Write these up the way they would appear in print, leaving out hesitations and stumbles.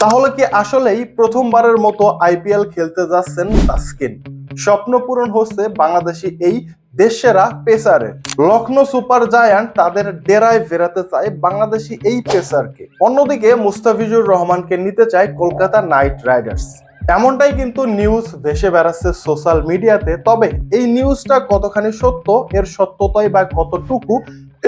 তাহলে কি আসলেই প্রথমবারের মতো আইপিএল খেলতে যাচ্ছেন তাসকিন? স্বপ্ন পূরণ হচ্ছে বাংলাদেশি এই দেশসেরা পেসারের। লখনৌ সুপার জায়ান্ট তাদের ডেরায় ফেরাতে চায় বাংলাদেশি এই পেসারকে। অন্যদিকে মুস্তাফিজুর রহমানকে নিতে চায় কলকাতা নাইট রাইডার্স। এমনটাই কিন্তু নিউজ ভেসে বেড়াচ্ছে সোশ্যাল মিডিয়াতে। তবে এই নিউজটা কতখানি সত্য, এর সত্যতাই বা কতটুকু,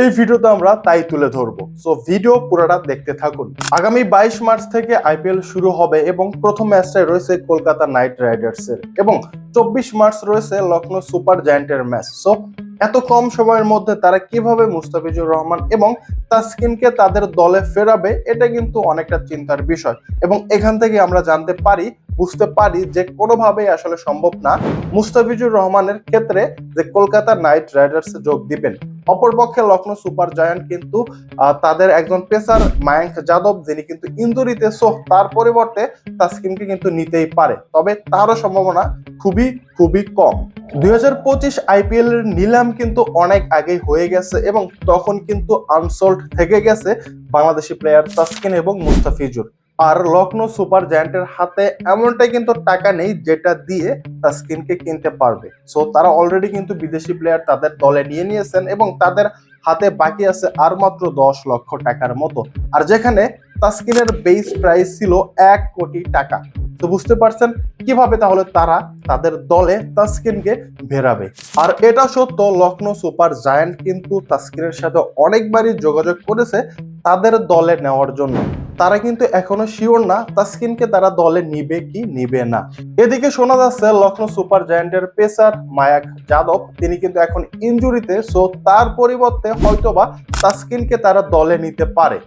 এই ভিডিওতে আমরা তাই তুলে ধরবো। সো ভিডিও পুরোটা দেখতে থাকুন। আগামী 22 মার্চ থেকে আইপিএল শুরু হবে এবং প্রথম ম্যাচটাই রয়েছে কলকাতা নাইট রাইডার্স এর এবং 24 মার্চ রয়েছে লখনৌ সুপার জায়ান্টের ম্যাচ। সো এত কম সময়ের মধ্যে তারা কিভাবে মুস্তাফিজুর রহমান এবং তাসকিনকে তাদের দলে ফেরাবে, এটা কিন্তু অনেকটা চিন্তার বিষয়। এবং এখান থেকে আমরা বুঝতে পারি যে কোনোভাবেই আসলে সম্ভব না মুস্তাফিজুর রহমানের ক্ষেত্রে যে কলকাতা নাইট রাইডার্স যোগ দিবেন। অপরপক্ষে লখনৌ সুপার জায়ান্ট কিন্তু তাদের একজন পেসার মায়াঙ্ক যাদব, যিনি কিন্তু ইনজুরিতে, সো তার পরিবর্তে তাসকিনকে কিন্তু নিতেই পারে, তবে তারও সম্ভাবনা খুবই খুবই কম। 2025 আইপিএল এর নিলাম কিন্তু অনেক আগেই হয়ে গেছে এবং তখন কিন্তু আনসোল্ড থেকে গেছে বাংলাদেশি প্লেয়ার তাসকিন এবং মুস্তাফিজুর। আর লখনৌ সুপার জায়ান্টের হাতে এমনটাই কিন্তু টাকা নেই যেটা দিয়ে তাসকিনকে কিনতে পারবে। সো তারা অলরেডি কিন্তু বিদেশি প্লেয়ার তাদের দলে নিয়ে নিয়েছেন এবং তাদের হাতে বাকি আছে আর মাত্র 10 লক্ষ টাকার মতো। আর যেখানে তাসকিনের বেস প্রাইস ছিল 1 কোটি টাকা। তো বুঝতে পারছেন কিভাবে তাহলে তারা তাদের দলে তাসকিনকে ভেরাবে। আর এটা সত্য, লখনৌ সুপার জায়ান্ট কিন্তু তাসকিনের সাথে অনেকবারই যোগাযোগ করেছে তাদের দলে নেওয়ার জন্য। তারা কিন্তু এখনো শিওর না তাসকিনকে তারা দলে নিবে কি নিবে না। এদিকে শোনা যাচ্ছে লখনৌ সুপার জায়ান্টের পেসার মায়াঙ্ক যাদব, তিনি কিন্তু এখন ইনজুরিতে, সো তার পরিবর্তে হয়তোবা তাসকিনকে তারা দলে নিতে পারে।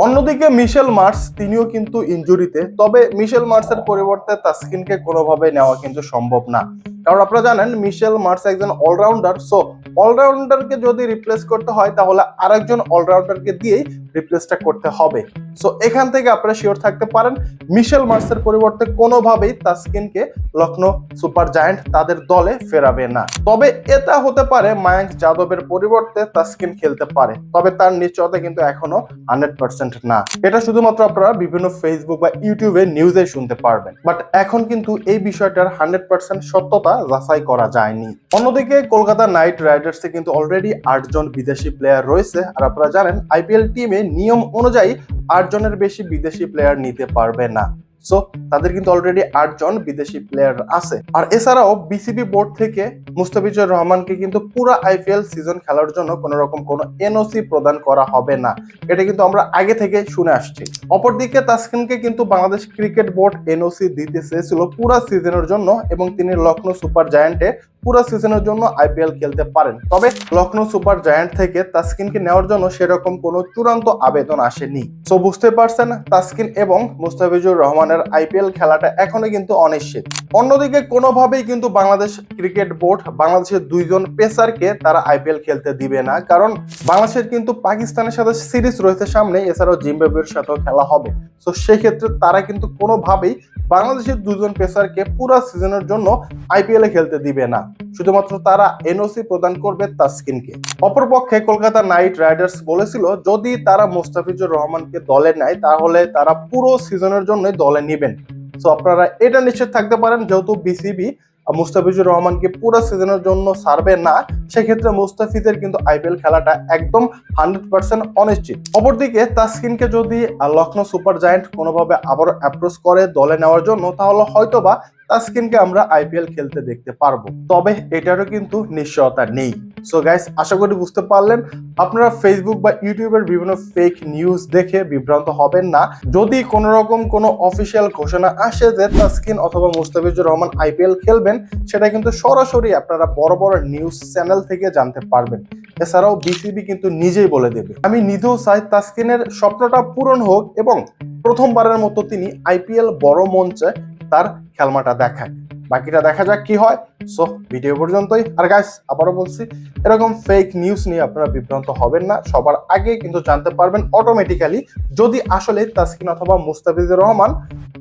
অন্যদিকে মিশেল মার্শ, তিনিও কিন্তু ইনজুরিতে, তবে মিশেল মার্শের পরিবর্তে তাসকিনকে কোনোভাবে নেওয়া কিন্তু সম্ভব না। কারণ আপনারা জানেন মিশেল মার্শ একজন অলরাউন্ডার। সো অলরাউন্ডারকে যদি রিপ্লেস করতে হয় তাহলে আরেকজন অলরাউন্ডারকে দিয়েই রিপ্লেসটা করতে হবে। সো এখান থেকে আপনারা শিওর থাকতে পারেন মিশেল মার্শের পরিবর্তে কোনোভাবেই তাসকিনকে লখনৌ সুপার জায়ান্ট তাদের দলে ফেরাবে না। তবে এটা হতে পারে মায়াঙ্ক যাদবের পরিবর্তে তাসকিন খেলতে পারে, তবে তার নিশ্চয়তা কিন্তু এখনো 100% না। এটা শুধুমাত্র আপনারা বিভিন্ন ফেসবুক বা ইউটিউবে নিউজে শুনতে পারবেন, বাট এখন কিন্তু এই বিষয়টার 100% সত্যতা যাচাই করা যায়নি। অন্যদিকে কলকাতা নাইট রাইডার্সে কিন্তু অলরেডি 8 জন বিদেশি প্লেয়ার রয়েছে। আর আপনারা জানেন আইপিএল টিমে নিয়ম অনুযায়ী 8 জনের বেশি বিদেশি প্লেয়ার নিতে পারবে না। সো তাদের কিন্তু অলরেডি 8 জন বিদেশি প্লেয়ার আছে। আর এছাড়াও বিসিবি বোর্ড থেকে মুস্তাফিজুর রহমানকে কিন্তু পুরো আইপিএল সিজন খেলার জন্য কোন রকম কোনো এনওসি প্রদান করা হবে না, এটা কিন্তু আমরা আগে থেকে শুনে আসছি। অপরদিকে তাসকিনকে কিন্তু বাংলাদেশ ক্রিকেট বোর্ড এনওসি দিতে চেয়েছিল পুরো সিজনের জন্য এবং তিনি লখনৌ সুপার জায়ান্টে পুরো সিজনের জন্য আইপিএল খেলতে পারেন। তবে লখনৌ সুপার জায়ান্ট থেকে তাসকিনকে নেওয়ার জন্য সেরকম কোনো চূড়ান্ত আবেদন আসেনি। সো বুঝতে পারছেন তাসকিন এবং মুস্তাফিজুর রহমানের আইপিএল খেলাটা এখনো কিন্তু অনিশ্চিত। অন্যদিকে কোনোভাবেই কিন্তু বাংলাদেশ ক্রিকেট বোর্ড বাংলাদেশের 2 জন পেসারকে তারা আইপিএল খেলতে দিবে না, কারণ বাংলাদেশের কিন্তু পাকিস্তানের সাথে সিরিজ রয়েছে সামনে, এছাড়াও জিম্বাবুয়ের সাথেও খেলা হবে। তো সেই ক্ষেত্রে তারা কিন্তু কোনোভাবেই বাংলাদেশের 2 জন পেসারকে পুরো সিজনের জন্য আইপিএল এ খেলতে দিবে না, শুধুমাত্র তারা এনওসি প্রদান করবে তাসকিনকে। অপরপক্ষে কলকাতা নাইট রাইডার্স বলেছিল যদি তারা মুস্তাফিজুর রহমানকে দলে নেয় তাহলে তারা পুরো সিজনের জন্যই দলে নেবেন। সো আপনারা এটা নিশ্চিত থাকতে পারেন যেহেতু বিসিবি মুস্তাফিজুর রহমানকে পুরো সিজনের জন্য ছাড়বে না, সেক্ষেত্রে মুস্তাফিজের কিন্তু আইপিএল খেলাটা একদম 100% অনিশ্চিত। অপরদিকে তাসকিনকে যদি লখনৌ সুপার জায়ান্ট কোনোভাবে আবারও অ্যাপ্রোচ করে দলে নেওয়ার জন্য, তাহলে হয়তোবা তাসকিনকে আমরা আইপিএল খেলতে দেখতে পারবো, তবে এটারও কিন্তু নিশ্চয়তা নেই। সো গাইস, আশা করি বুঝতে পারলেন। আপনারা ফেসবুক বা ইউটিউবের বিভিন্ন ফেক নিউজ দেখে বিভ্রান্ত হবেন না। যদি কোনো রকম কোনো অফিসিয়াল ঘোষণা আসে যে তাসকিন অথবা মুস্তাফিজুর রহমান আইপিএল খেলবেন, সেটা কিন্তু সরাসরি আপনারা বড় বড় নিউজ চ্যানেল থেকে জানতে পারবেন। এছাড়াও বিসিবি কিন্তু নিজেই বলে দেবে। আমি নিজেও চাই তাসকিনের স্বপ্নটা পূরণ হোক এবং প্রথমবারের মতো তিনি আইপিএল বড় মঞ্চে তার খেলমাটা দেখায়। বাকিটা দেখা যাক কি হয়। সো ভিডিও পর্যন্তই। আর গাইস, আবারও বলছি, এরকম ফেক নিউজ নিয়ে আপনারা বিভ্রান্ত হবেন না। সবার আগে কিন্তু জানতে পারবেন অটোমেটিক্যালি যদি আসলে তাসকিন অথবা মুস্তাফিজুর রহমান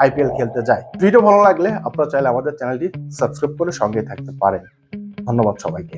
আইপিএল খেলতে যায়। ভিডিও ভালো লাগলে আপনারা চাইলে আমাদের চ্যানেলটি সাবস্ক্রাইব করে সঙ্গেই থাকতে পারেন। ধন্যবাদ সবাইকে।